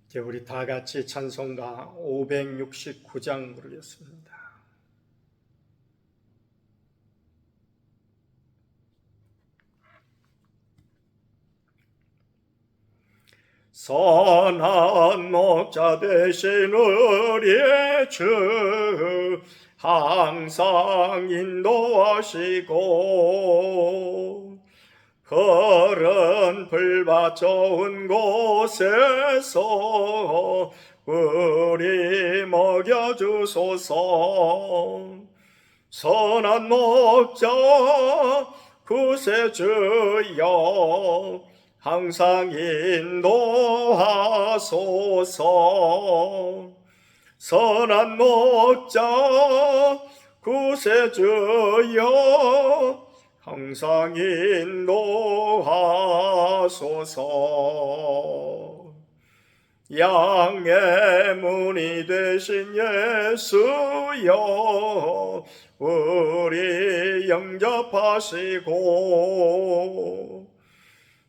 이제 우리 다 같이 찬송가 569장 부르겠습니다. 선한 목자 되신 우리의 주 항상 인도하시고 그런 불밭 좋은 곳에서 우리 먹여주소서. 선한 목자 구세주여 항상 인도하소서. 선한 목자 구세주여 항상 인도하소서. 양의 문이 되신 예수여 우리 영접하시고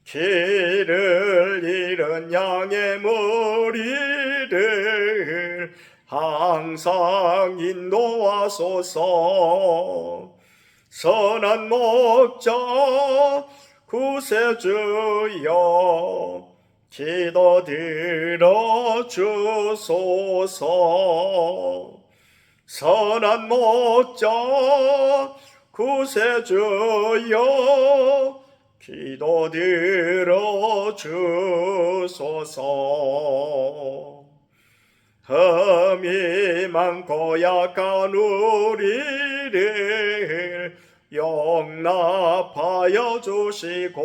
길을 잃은 양의 무리를 항상 인도하소서. 선한 목자 구세주여 기도 들어주소서. 선한 목자 구세주여 기도 들어주소서. 흠이 많고 약한 우리를 용납하여 주시고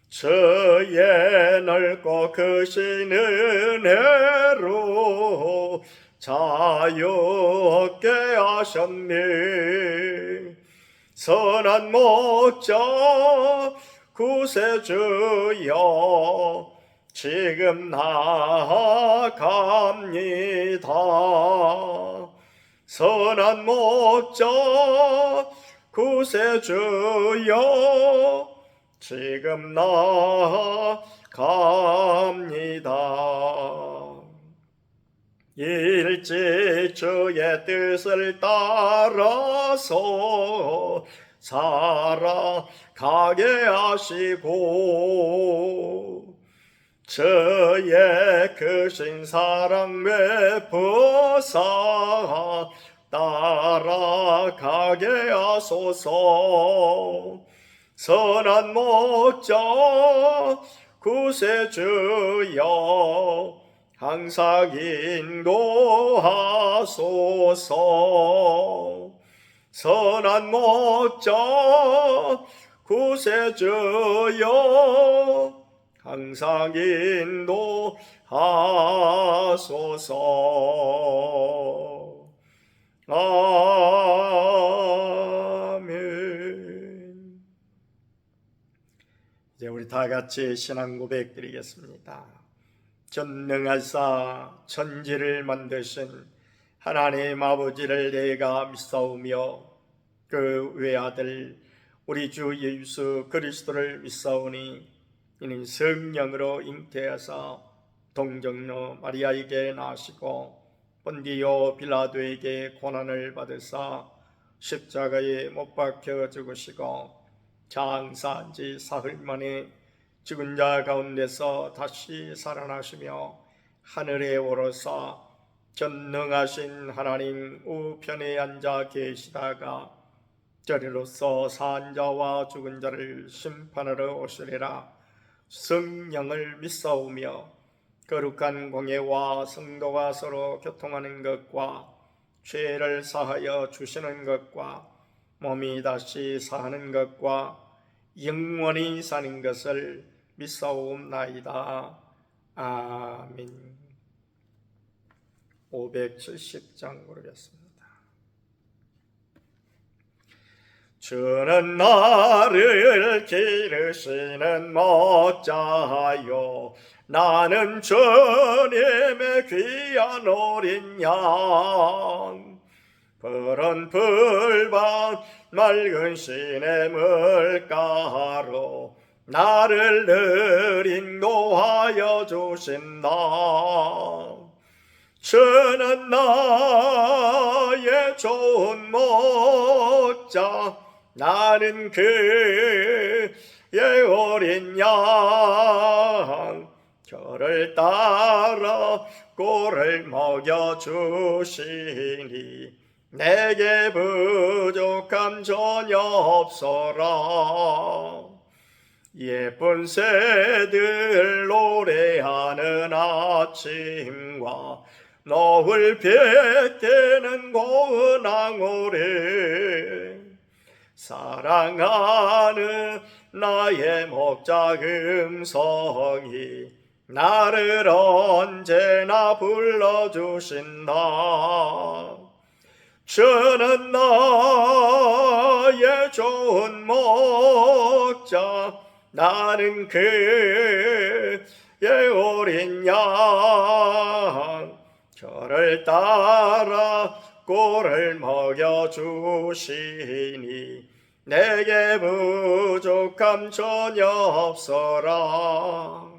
주의 넓고 크신 은혜로 자유 얻게 하셨네. 선한 목자 구세주여 지금 나아갑니다. 선한 목자 구세주여 지금 나아갑니다. 일찍 주의 뜻을 따라서 살아가게 하시고 주의 크신 사랑 베푸사 따라가게 하소서. 선한 목자 구세주여 항상 인도하소서. 선한 목자 구세주여 항상 인도하소서. 아멘. 이제 우리 다 같이 신앙 고백 드리겠습니다. 전능하사 천지를 만드신 하나님 아버지를 내가 믿사오며 그 외아들 우리 주 예수 그리스도를 믿사오니 이는 성령으로 잉태하사 동정녀 마리아에게 나시고 본디오 빌라도에게 고난을 받으사 십자가에 못 박혀 죽으시고 장사한 지 사흘 만에 죽은 자 가운데서 다시 살아나시며 하늘에 오르사 전능하신 하나님 우편에 앉아 계시다가 저리로서 산 자와 죽은 자를 심판하러 오시리라. 성령을 믿사오며 거룩한 공예와 성도가 서로 교통하는 것과 죄를 사하여 주시는 것과 몸이 다시 사는 것과 영원히 사는 것을 믿사옵나이다. 아멘. 570장 부르겠습니다. 주는 나를 기르시는 목자요 나는 주님의 귀한 어린 양. 푸른 풀밭 맑은 시냇물가로 나를 늘 인도하여 주신다. 주는 나의 좋은 목자, 나는 그의 어린 양, 저를 따라 꼴을 먹여주시니 내게 부족함 전혀 없어라. 예쁜 새들 노래하는 아침과 노을 빗대는 고운 앙오리, 사랑하는 나의 목자 음성이 나를 언제나 불러주신다. 주는 나의 좋은 목자, 나는 그의 어린 양, 저를 따라 꼴을 먹여주시니 내게 부족함 전혀 없어라.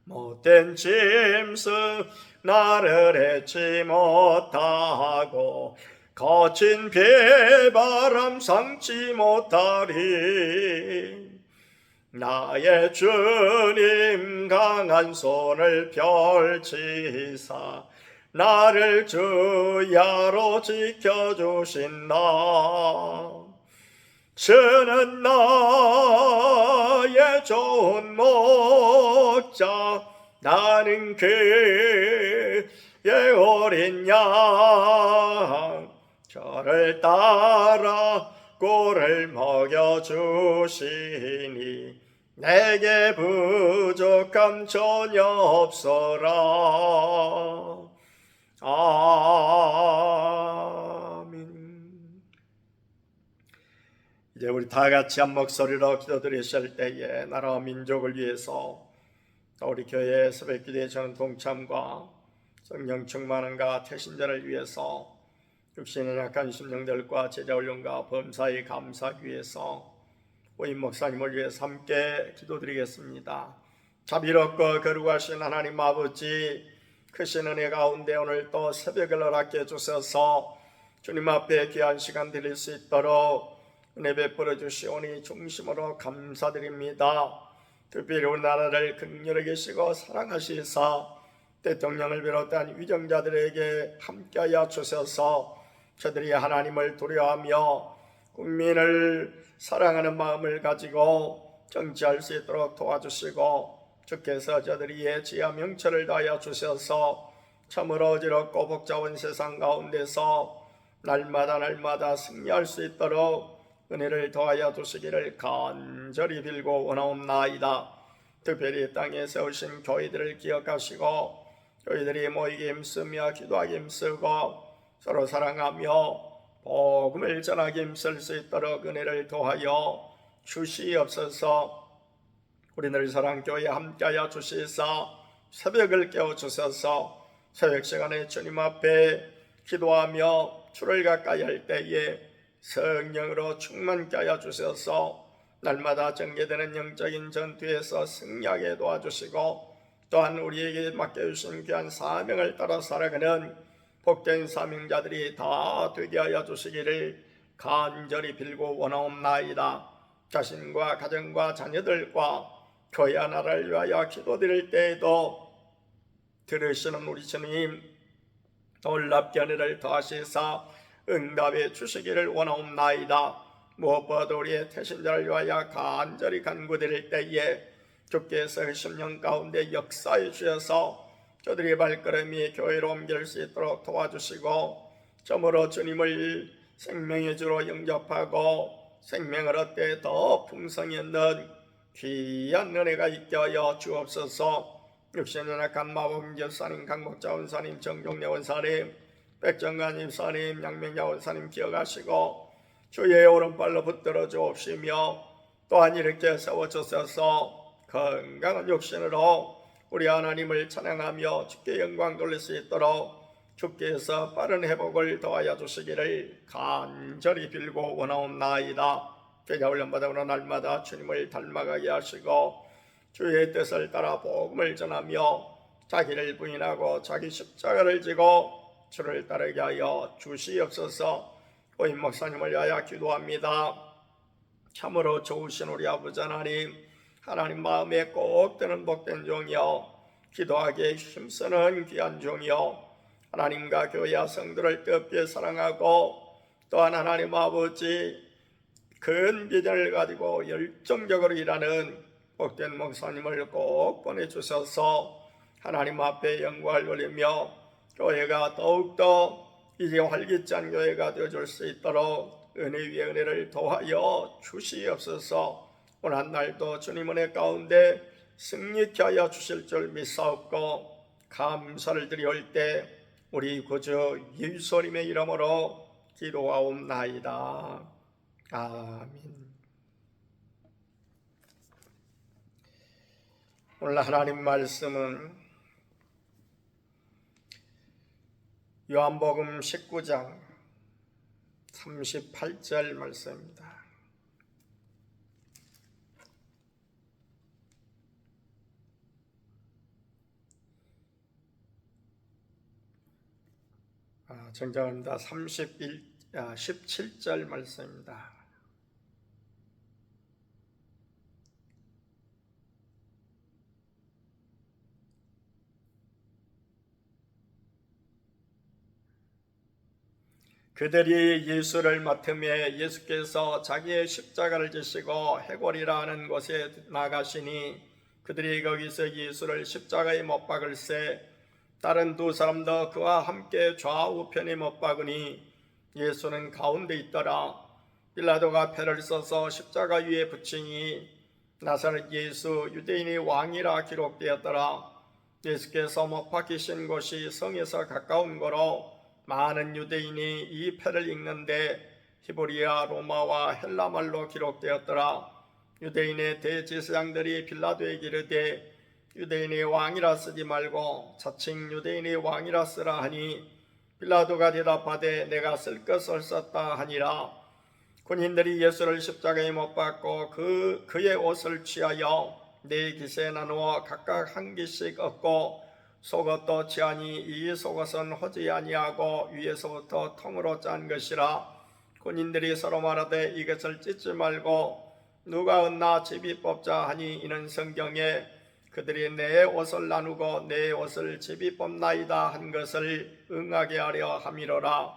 못된 짐승 나를 해치 못하고 거친 비바람 삼지 못하리. 나의 주님 강한 손을 펼치사 나를 주야로 지켜주신다. 주는 나의 좋은 목자, 나는 그의 어린 양, 저를 따라 꼴을 먹여주시니 내게 부족함 전혀 없어라. 아멘. 이제 우리 다 같이 한 목소리로 기도드리실 때에 나라와 민족을 위해서 또 우리 교회 새벽기도에 저는 동참과 성령 충만함과 태신자를 위해서 육신의 약한 심령들과 제자훈련과 범사에 감사하기 위해서 오임 목사님을 위해서 함께 기도드리겠습니다. 자비롭고 거룩하신 하나님 아버지, 크신 은혜 가운데 오늘 또 새벽을 허락해 주셔서 주님 앞에 귀한 시간 드릴 수 있도록 은혜 베풀어 주시오니 중심으로 감사드립니다. 특별히 우리나라를 긍휼히 계시고 사랑하시사 대통령을 비롯한 위정자들에게 함께하여 주셔서 저들이 하나님을 두려워하며 국민을 사랑하는 마음을 가지고 정치할 수 있도록 도와주시고, 주께서 저들이 예지와 명철을 다하여 주셔서 참으로 어지럽고 복잡한 세상 가운데서 날마다 승리할 수 있도록 은혜를 더하여 주시기를 간절히 빌고 원하옵나이다. 특별히 땅에 세우신 교회들을 기억하시고 교회들이 모이기 힘쓰며 기도하기 힘쓰고 서로 사랑하며 복음을 전하기 힘쓸 수 있도록 은혜를 더하여 주시옵소서. 우리들 사랑교회에 함께하여 주시사 새벽을 깨워주셔서 새벽 시간에 주님 앞에 기도하며 주를 가까이 할 때에 성령으로 충만케 하여 주셔서 날마다 전개되는 영적인 전투에서 승리하게 도와주시고, 또한 우리에게 맡겨주신 귀한 사명을 따라 살아가는 복된 사명자들이 다 되게 하여 주시기를 간절히 빌고 원하옵나이다. 자신과 가정과 자녀들과 교회 나라를 위하여 기도드릴 때에도 들으시는 우리 주님 놀랍게 은혜를 더하시사 응답해 주시기를 원하옵나이다. 무엇보다도 우리의 태신자를 위하여 간절히 간구드릴 때에 주께서 심령 가운데 역사해 주셔서 저들의 발걸음이 교회로 옮길 수 있도록 도와주시고, 점으로 주님을 생명의 주로 영접하고 생명을 얻되 더 풍성히 얻는 귀한 은혜가 있게 하여 주옵소서. 육신의 약한 마법 교사님, 강목자 원사님, 정종래 원사님, 백정관 임사님, 양명야 원사님 기억하시고 주의 오른발로 붙들어 주옵시며, 또한 이렇게 세워주셔서 건강한 육신으로 우리 하나님을 찬양하며 주께 영광 돌릴 수 있도록 주께서 빠른 회복을 더하여 주시기를 간절히 빌고 원하옵나이다. 제자 훈련받아 날마다 주님을 닮아가게 하시고 주의 뜻을 따라 복음을 전하며 자기를 부인하고 자기 십자가를 지고 주를 따르게 하여 주시옵소서. 오임 목사님을 위하여 기도합니다. 참으로 좋으신 우리 아버지 하나님 마음에 꼭 드는 복된 종이여 기도하기에 힘쓰는 귀한 종이여 하나님과 교회와 성도를 뜨겁게 사랑하고 또한 하나님 아버지 큰 비전을 가지고 열정적으로 일하는 복된 목사님을 꼭 보내주셔서 하나님 앞에 영광을 돌리며 교회가 더욱더 이제 활기찬 교회가 되어줄 수 있도록 은혜 위에 은혜를 더하여 주시옵소서. 오늘 한 날도 주님 은혜 가운데 승리케 하여 주실 줄 믿사옵고 감사를 드리올 때 우리 구주 예수님의 이름으로 기도하옵나이다. 아멘. 오늘 하나님 말씀은 요한복음 19장 38절 말씀입니다. 정정합니다. 17절 말씀입니다. 그들이 예수를 맡음에 예수께서 자기의 십자가를 지시고 해골이라 하는 곳에 나가시니 그들이 거기서 예수를 십자가에 못 박을새 다른 두 사람도 그와 함께 좌우편에 못 박으니 예수는 가운데 있더라. 빌라도가 패를 써서 십자가 위에 붙이니 나사렛 예수 유대인의 왕이라 기록되었더라. 예수께서 못 박히신 곳이 성에서 가까운 거로 많은 유대인이 이 패를 읽는데 히브리어, 로마와 헬라말로 기록되었더라. 유대인의 대제사장들이 빌라도에게 이르되 유대인의 왕이라 쓰지 말고 자칭 유대인의 왕이라 쓰라 하니 빌라도가 대답하되 내가 쓸 것을 썼다 하니라. 군인들이 예수를 십자가에 못 박고 그의 옷을 취하여 네 깃에 나누어 각각 한 깃씩 얻고 속옷도 취하니 이 속옷은 호지 아니하고 위에서부터 통으로 짠 것이라. 군인들이 서로 말하되 이것을 찢지 말고 누가 얻나 제비 뽑자 하니 이는 성경에 그들이 내 옷을 나누고 내 옷을 제비 뽑나이다 한 것을 응하게 하려 함이로라.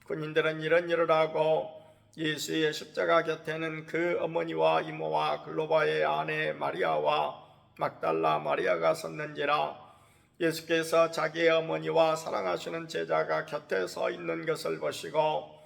군인들은 이런 일을 하고 예수의 십자가 곁에는 그 어머니와 이모와 글로바의 아내 마리아와 막달라 마리아가 섰는지라. 예수께서 자기의 어머니와 사랑하시는 제자가 곁에 서 있는 것을 보시고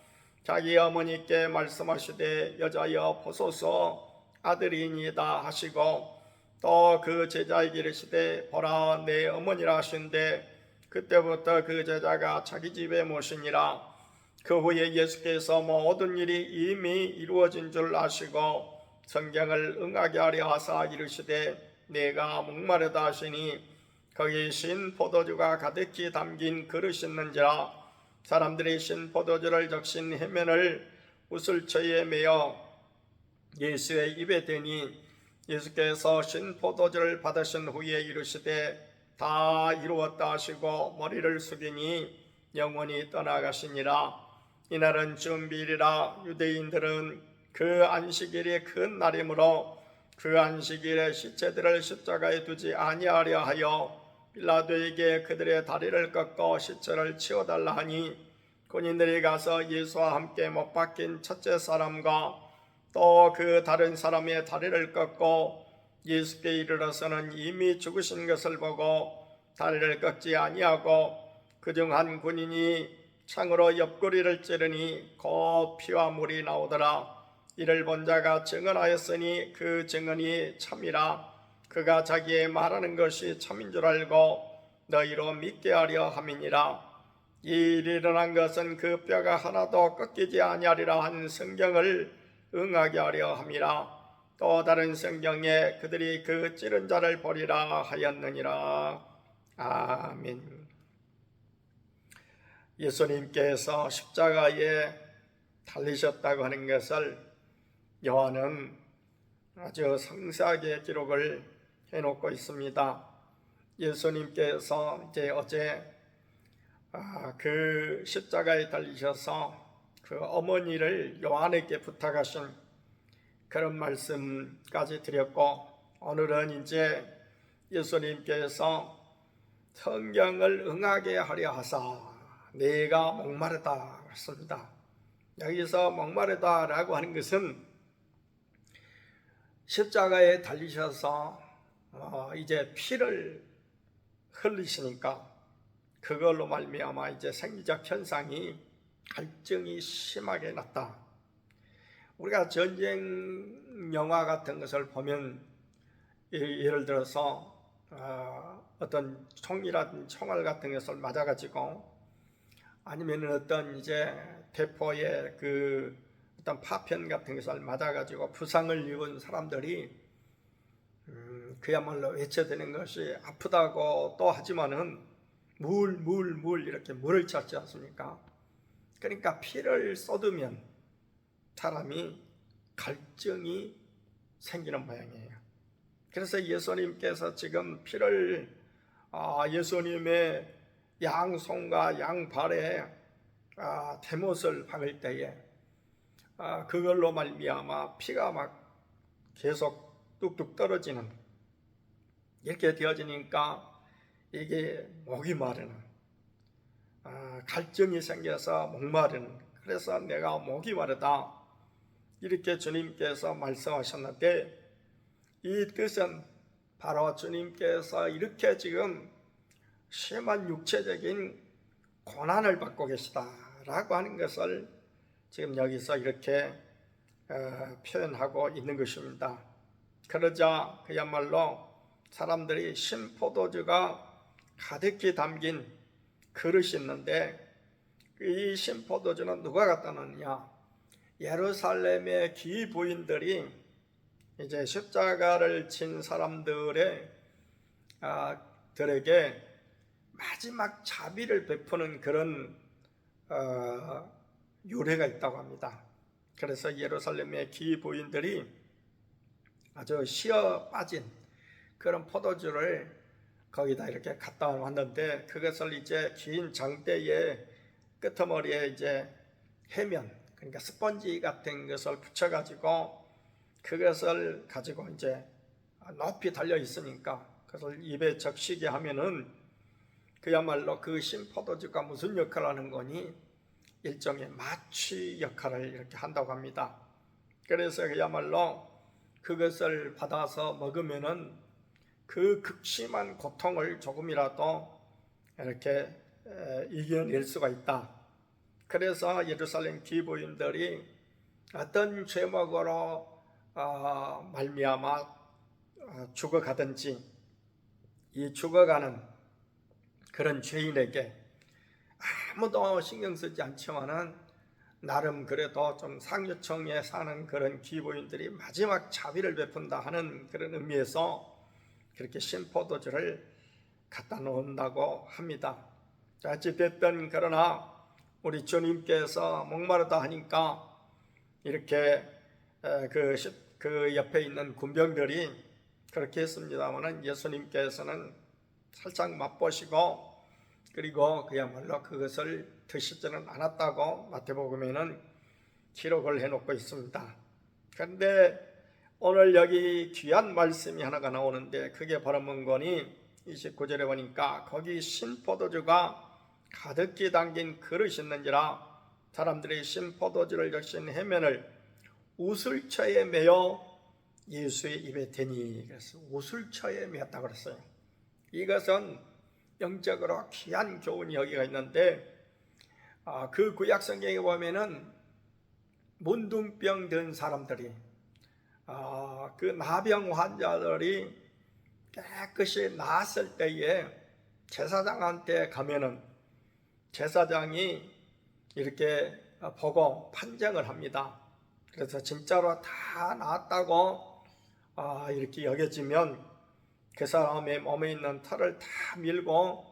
자기 어머니께 말씀하시되 여자여 보소서 아들이니이다 하시고 또 그 제자에게 이르시되 보라 내 어머니라 하신대 그때부터 그 제자가 자기 집에 모시니라. 그 후에 예수께서 모든 일이 이미 이루어진 줄 아시고 성경을 응하게 하려 하사 이르시되 내가 목마르다 하시니 거기 신 포도주가 가득히 담긴 그릇이 있는지라. 사람들이 신 포도주를 적신 해면을 우슬초에 매어 예수의 입에 대니 예수께서 신 포도주를 받으신 후에 이르시되 다 이루었다 하시고 머리를 숙이니 영원히 떠나가시니라. 이날은 주일이라. 유대인들은 그 안식일이 큰 날이므로 그 안식일에 시체들을 십자가에 두지 아니하려 하여 빌라도에게 그들의 다리를 꺾고 시체를 치워달라 하니 군인들이 가서 예수와 함께 못 박힌 첫째 사람과 또 그 다른 사람의 다리를 꺾고 예수께 이르러서는 이미 죽으신 것을 보고 다리를 꺾지 아니하고 그중 한 군인이 창으로 옆구리를 찌르니 곧 피와 물이 나오더라. 이를 본 자가 증언하였으니 그 증언이 참이라. 그가 자기의 말하는 것이 참인 줄 알고 너희로 믿게 하려 함이니라. 이 일이 일어난 것은 그 뼈가 하나도 꺾이지 아니하리라 한 성경을 응하게 하려 함이라. 또 다른 성경에 그들이 그 찌른 자를 보리라 하였느니라. 아멘. 예수님께서 십자가에 달리셨다고 하는 것을 요한은 아주 상세하게 기록을 해놓고 있습니다. 예수님께서 이제 어제 그 십자가에 달리셔서 그 어머니를 요한에게 부탁하신 그런 말씀까지 드렸고, 오늘은 이제 예수님께서 성경을 응하게 하려 하사 내가 목마르다 했습니다. 여기서 목마르다라고 하는 것은 십자가에 달리셔서 이제 피를 흘리시니까 그걸로 말미암아 이제 생리적 현상이 갈증이 심하게 났다. 우리가 전쟁 영화 같은 것을 보면 예를 들어서 어떤 총이라든지 총알 같은 것을 맞아가지고 아니면 어떤 이제 대포의 그 어떤 파편 같은 것을 맞아가지고 부상을 입은 사람들이 그야말로 외쳐대는 것이 아프다고 또 하지만은 물 이렇게 물을 찾지 않습니까? 그러니까 피를 쏟으면 사람이 갈증이 생기는 모양이에요. 그래서 예수님께서 지금 피를 예수님의 양손과 양발에 대못을 박을 때에 그걸로 말미암아 피가 막 계속 뚝뚝 떨어지는, 이렇게 되어지니까 이게 목이 마르는, 갈증이 생겨서 목마르는, 그래서 내가 목이 마르다 이렇게 주님께서 말씀하셨는데, 이 뜻은 바로 주님께서 이렇게 지금 심한 육체적인 고난을 받고 계시다라고 하는 것을 지금 여기서 이렇게 표현하고 있는 것입니다. 그러자 그야말로 사람들이 신포도주가 가득히 담긴 그릇이 있는데, 이 신포도주는 누가 갖다 놨느냐? 예루살렘의 기부인들이 이제 십자가를 친 사람들의 들에게 마지막 자비를 베푸는 그런 유래가 있다고 합니다. 그래서 예루살렘의 기부인들이 아주 시어 빠진 그런 포도주를 거기다 이렇게 갖다 왔는데, 그것을 이제 긴 장대의 끄트머리에 이제 해면, 그러니까 스펀지 같은 것을 붙여가지고 그것을 가지고 이제 높이 달려 있으니까 그것을 입에 적시게 하면은 그야말로 그 신포도주가 무슨 역할을 하는 거니? 일종의 마취 역할을 이렇게 한다고 합니다. 그래서 그야말로 그것을 받아서 먹으면은 그 극심한 고통을 조금이라도 이렇게 이겨낼 수가 있다. 그래서 예루살렘 기부인들이 어떤 죄목으로 말미암아 죽어가든지, 이 죽어가는 그런 죄인에게 아무도 신경 쓰지 않지만은 나름 그래도 좀 상류층에 사는 그런 기부인들이 마지막 자비를 베푼다 하는 그런 의미에서 그렇게 신포도주를 갖다 놓는다고 합니다. 자, 어찌됐든 그러나 우리 주님께서 목마르다 하니까 이렇게 그 옆에 있는 군병들이 그렇게 했습니다마는 예수님께서는 살짝 맛보시고, 그리고 그야말로 그것을 드시지는 않았다고 마태복음에는 기록을 해놓고 있습니다. 그런데 오늘 여기 귀한 말씀이 하나가 나오는데, 그게 바로 뭔거니 29절에 보니까 거기 신포도주가 가득히 담긴 그릇이 있는지라 사람들이 신포도주를 적신 해면을 우슬처에 매어 예수의 입에 대니, 그래서 우슬처에 매었다고 그랬어요. 이것은 영적으로 귀한 교훈이 여기가 있는데, 그 구약 성경에 보면은 문둥병 든 사람들이, 그 나병 환자들이 깨끗이 나았을 때에 제사장한테 가면은 제사장이 이렇게 보고 판정을 합니다. 그래서 진짜로 다 나았다고 이렇게 여겨지면 그 사람의 몸에 있는 털을 다 밀고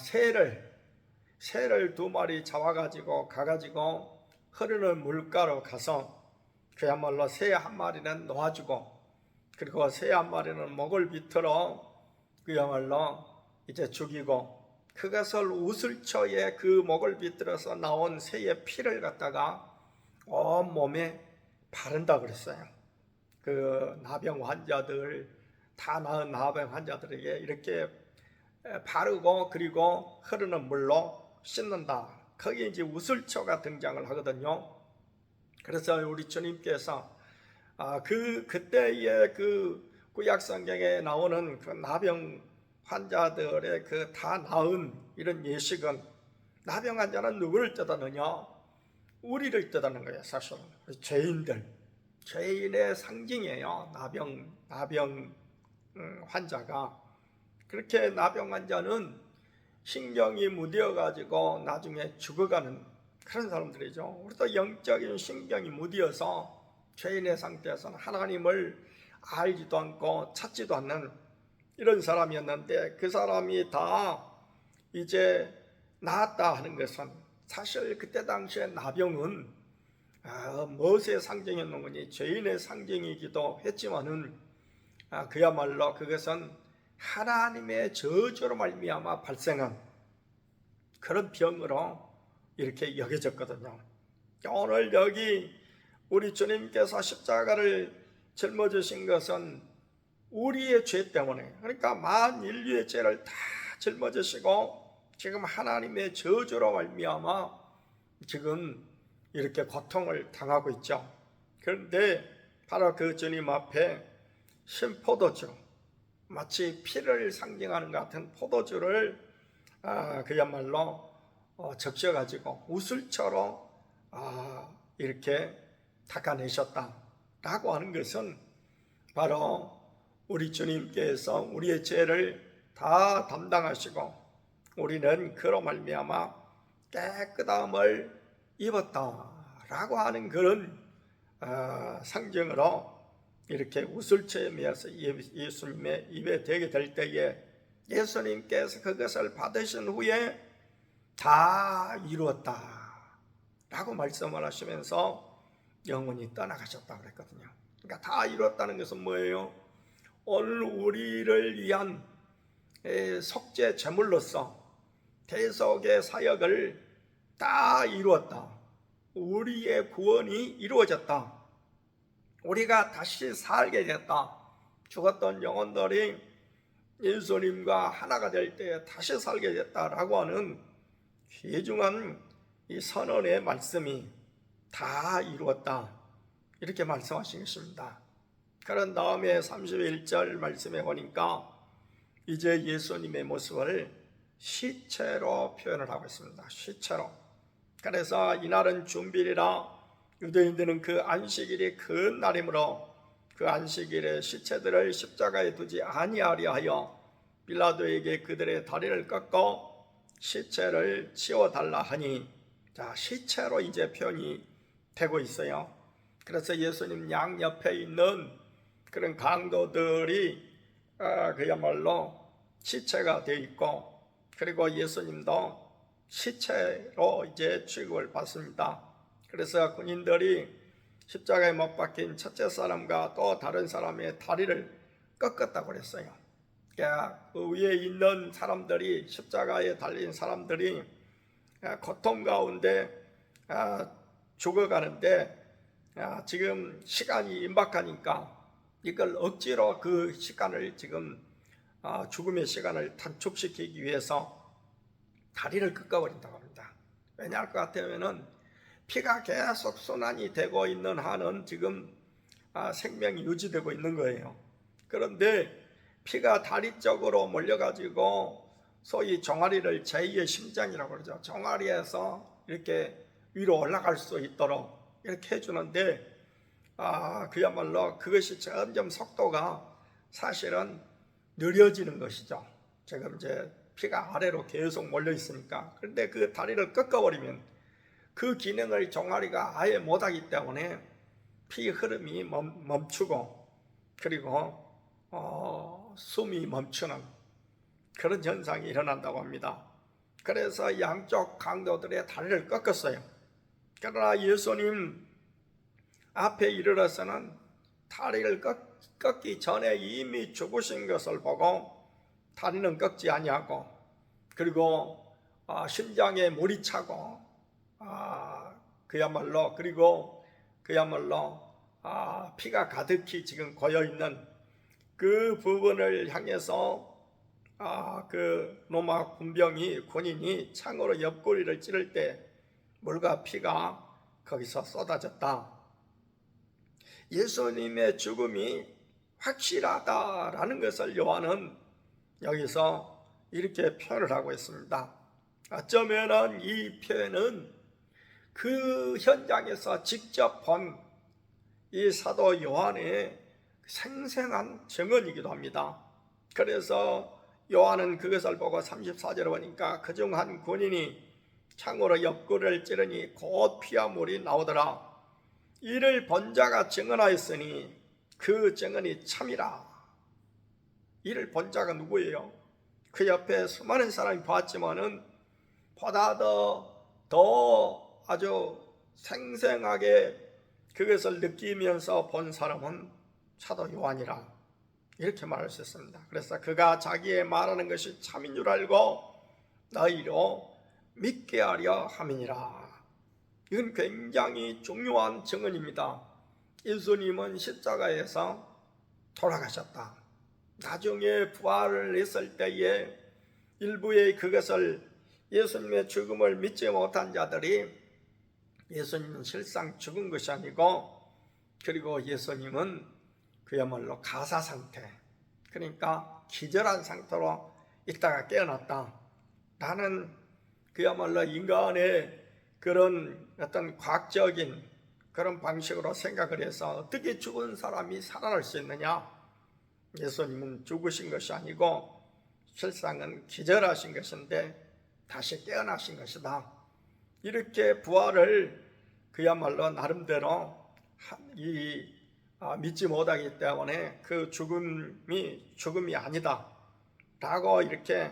새를 2마리 잡아가지고 가가지고 흐르는 물가로 가서 그야말로 새 한 마리는 놓아주고, 그리고 새 한 마리는 목을 비틀어 그야말로 이제 죽이고, 그것을 우슬초에 그 목을 비틀어서 나온 새의 피를 갖다가 온 몸에 바른다 그랬어요. 그 나병 환자들, 다 나은 나병 환자들에게 이렇게 바르고, 그리고 흐르는 물로 씻는다. 거기에 이제 우슬초가 등장을 하거든요. 그래서 우리 주님께서 그때의 그 구약 성경에 나오는 그 나병 환자들의 그 다 나은 이런 예식은, 나병 환자는 누구를 뜻하느냐? 우리를 뜻하는 거예요. 사실은 죄인들, 죄인의 상징이에요. 나병 환자가. 그렇게 나병 환자는 신경이 무뎌 가지고 나중에 죽어가는 그런 사람들이죠. 우리도 영적인 신경이 무뎌서 죄인의 상태에서는 하나님을 알지도 않고 찾지도 않는 이런 사람이었는데, 그 사람이 다 이제 나았다 하는 것은, 사실 그때 당시에 나병은 무엇의 상징이었는지, 죄인의 상징이기도 했지만은 그야말로 그것은 하나님의 저주로 말미암아 발생한 그런 병으로 이렇게 여겨졌거든요. 오늘 여기 우리 주님께서 십자가를 짊어지신 것은 우리의 죄 때문에, 그러니까 만 인류의 죄를 다 짊어지시고 지금 하나님의 저주로 말미암아 지금 이렇게 고통을 당하고 있죠. 그런데 바로 그 주님 앞에 신포도주, 마치 피를 상징하는 것 같은 포도주를 그야말로 적셔가지고 우슬처럼 이렇게 닦아내셨다라고 하는 것은, 바로 우리 주님께서 우리의 죄를 다 담당하시고 우리는 그로 말미암아 깨끗함을 입었다라고 하는 그런 상징으로 이렇게 우슬초에 매어서 예수님의 입에 대게 될 때에 예수님께서 그것을 받으신 후에 다 이루었다 라고 말씀을 하시면서 영원히 떠나가셨다고 그랬거든요. 그러니까 다 이루었다는 것은 뭐예요? 오늘 우리를 위한 속죄 제물로서 대속의 사역을 다 이루었다. 우리의 구원이 이루어졌다. 우리가 다시 살게 됐다. 죽었던 영혼들이 예수님과 하나가 될 때 다시 살게 됐다라고 하는 귀중한 이 선언의 말씀이 다 이루었다, 이렇게 말씀하신 것입니다. 그런 다음에 31절 말씀에 보니까 이제 예수님의 모습을 시체로 표현을 하고 있습니다. 시체로. 그래서 이날은 준비일이라 유대인들은 그 안식일이 큰 날이므로 그 안식일에 시체들을 십자가에 두지 아니하려 하여 빌라도에게 그들의 다리를 꺾고 시체를 치워달라 하니, 자, 시체로 이제 표현이 되고 있어요. 그래서 예수님 양옆에 있는 그런 강도들이 그야말로 시체가 되어 있고, 그리고 예수님도 시체로 이제 취급을 받습니다. 그래서 군인들이 십자가에 못 박힌 첫째 사람과 또 다른 사람의 다리를 꺾었다고 그랬어요. 그러니까 그 위에 있는 사람들이, 십자가에 달린 사람들이 고통 가운데 죽어가는데 지금 시간이 임박하니까 이걸 억지로 그 시간을 지금 죽음의 시간을 단축시키기 위해서 다리를 꺾어버린다고 합니다. 왜냐할 것 같으면은 피가 계속 순환이 되고 있는 한은 지금 생명이 유지되고 있는 거예요. 그런데 피가 다리 쪽으로 몰려가지고 소위 종아리를 제2의 심장이라고 그러죠. 종아리에서 이렇게 위로 올라갈 수 있도록 이렇게 해주는데 그야말로 그것이 점점 속도가 사실은 느려지는 것이죠. 지금 이제 피가 아래로 계속 몰려 있으니까. 그런데 그 다리를 꺾어버리면 그 기능을 종아리가 아예 못하기 때문에 피 흐름이 멈추고, 그리고 숨이 멈추는 그런 현상이 일어난다고 합니다. 그래서 양쪽 강도들의 다리를 꺾었어요. 그러나 예수님 앞에 이르러서는 다리를 꺾기 전에 이미 죽으신 것을 보고 다리는 꺾지 아니하고, 그리고 심장에 물이 차고, 그야말로 피가 가득히 지금 고여 있는 그 부분을 향해서 그 로마 군인이 창으로 옆구리를 찌를 때 물과 피가 거기서 쏟아졌다. 예수님의 죽음이 확실하다라는 것을 요한은 여기서 이렇게 표현을 하고 있습니다. 어쩌면은 이 표현은 그 현장에서 직접 본 이 사도 요한의 생생한 증언이기도 합니다. 그래서 요한은 그것을 보고 34절에 보니까 그중 한 군인이 창으로 옆구리를 찌르니 곧 피와 물이 나오더라. 이를 본 자가 증언하였으니 그 증언이 참이라. 이를 본 자가 누구예요? 그 옆에 수많은 사람이 봤지만은 보다 더 아주 생생하게 그것을 느끼면서 본 사람은 사도 요한이라, 이렇게 말할 수 있습니다. 그래서 그가 자기의 말하는 것이 참인 줄 알고 너희로 믿게 하려 함이니라. 이건 굉장히 중요한 증언입니다. 예수님은 십자가에서 돌아가셨다. 나중에 부활을 했을 때에 일부의 그것을, 예수님의 죽음을 믿지 못한 자들이 예수님은 실상 죽은 것이 아니고, 그리고 예수님은 그야말로 가사 상태, 그러니까 기절한 상태로 있다가 깨어났다. 나는 그야말로 인간의 그런 어떤 과학적인 그런 방식으로 생각을 해서 어떻게 죽은 사람이 살아날 수 있느냐? 예수님은 죽으신 것이 아니고 실상은 기절하신 것인데 다시 깨어나신 것이다. 이렇게 부활을 그야말로 나름대로 믿지 못하기 때문에 그 죽음이 아니다 라고 이렇게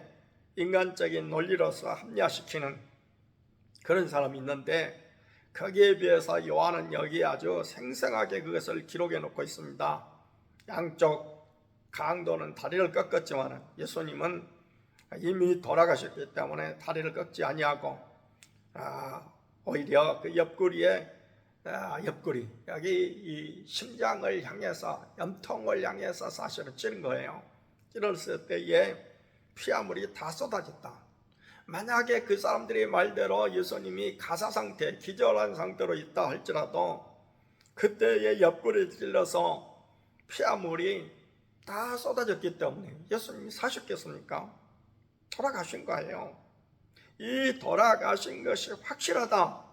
인간적인 논리로서 합리화시키는 그런 사람이 있는데, 거기에 비해서 요한은 여기 아주 생생하게 그것을 기록해 놓고 있습니다. 양쪽 강도는 다리를 꺾었지만 예수님은 이미 돌아가셨기 때문에 다리를 꺾지 아니하고 오히려 그 옆구리 여기 이 심장을 향해서, 염통을 향해서 사실은 찌른 거예요. 찌렀을 때에 피와 물이 다 쏟아졌다. 만약에 그 사람들의 말대로 예수님이 가사 상태, 기절한 상태로 있다 할지라도 그때의 옆구리를 찔러서 피와 물이 다 쏟아졌기 때문에 예수님이 사셨겠습니까? 돌아가신 거예요. 이 돌아가신 것이 확실하다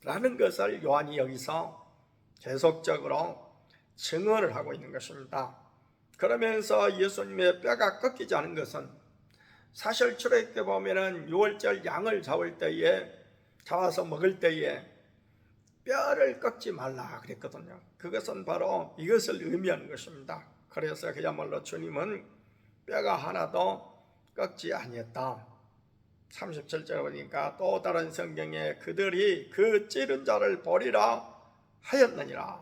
라는 것을 요한이 여기서 계속적으로 증언을 하고 있는 것입니다. 그러면서 예수님의 뼈가 꺾이지 않은 것은, 사실 출애굽기 보면은 6월절 양을 잡아서 먹을 때에 뼈를 꺾지 말라 그랬거든요. 그것은 바로 이것을 의미하는 것입니다. 그래서 그야말로 주님은 뼈가 하나도 꺾지 아니했다. 37절에 보니까 또 다른 성경에 그들이 그 찌른 자를 보리라 하였느니라.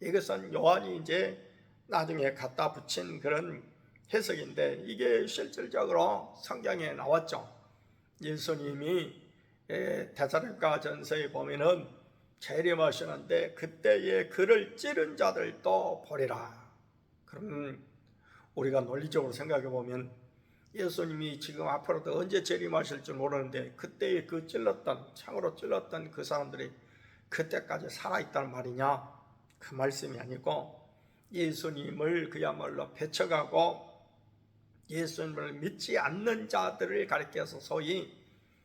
이것은 요한이 이제 나중에 갖다 붙인 그런 해석인데, 이게 실질적으로 성경에 나왔죠. 예수님이 데살로니가 전서에 보면은 재림하시는데 그때에 그를 찌른 자들도 보리라. 그럼 우리가 논리적으로 생각해 보면 예수님이 지금 앞으로도 언제 재림하실지 모르는데 그때에 그 창으로 찔렀던 그 사람들이 그때까지 살아있다는 말이냐? 그 말씀이 아니고, 예수님을 그야말로 배척하고 예수님을 믿지 않는 자들을 가리켜서 소위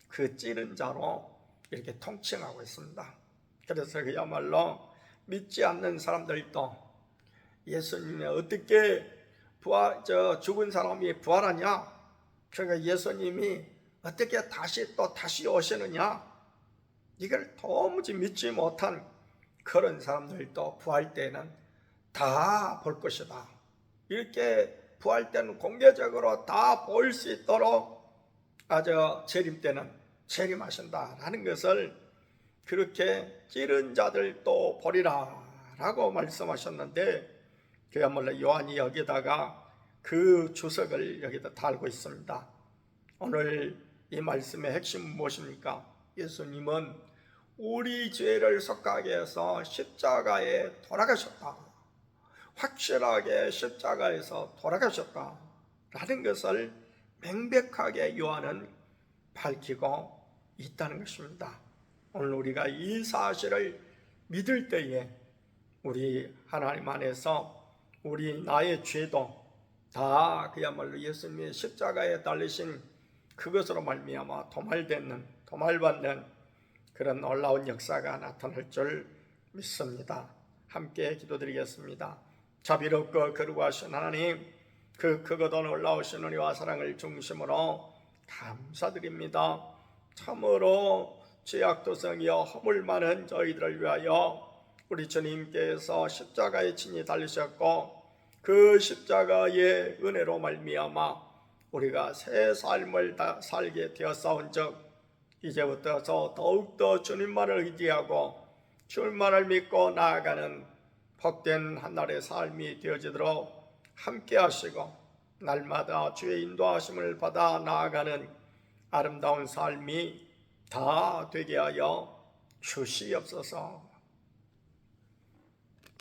그 찌른 자로 이렇게 통칭하고 있습니다. 그래서 그야말로 믿지 않는 사람들도 예수님이 어떻게 죽은 사람이 부활하냐? 그러니까 예수님이 어떻게 다시 오시느냐? 이걸 도무지 믿지 못한 그런 사람들도 부활 때는 다 볼 것이다. 이렇게 부활 때는 공개적으로 다 볼 수 있도록 재림 때는 재림하신다라는 것을 그렇게 찌른 자들도 보리라 라고 말씀하셨는데, 그야말로 요한이 여기다가 그 주석을 여기다 달고 있습니다. 오늘 이 말씀의 핵심은 무엇입니까? 예수님은 우리 죄를 속하게 해서 십자가에 돌아가셨다, 확실하게 십자가에서 돌아가셨다 라는 것을 명백하게 요한은 밝히고 있다는 것입니다. 오늘 우리가 이 사실을 믿을 때에 우리 하나님 안에서 우리 나의 죄도 다 그야말로 예수님의 십자가에 달리신 그것으로 말미암아 도말받는 그런 놀라운 역사가 나타날 줄 믿습니다. 함께 기도드리겠습니다. 자비롭고 거룩하신 하나님, 그 크고도 놀라우신 은혜와 사랑을 중심으로 감사드립니다. 참으로 죄악도성이여 허물 많은 저희들을 위하여 우리 주님께서 십자가에 친히 달리셨고, 그 십자가의 은혜로 말미암아 우리가 새 삶을 살게 되었사온즉, 이제부터서 더욱더 주님만을 의지하고 주님만을 믿고 나아가는 복된 한날의 삶이 되어지도록 함께 하시고, 날마다 주의 인도하심을 받아 나아가는 아름다운 삶이 다 되게 하여 주시옵소서.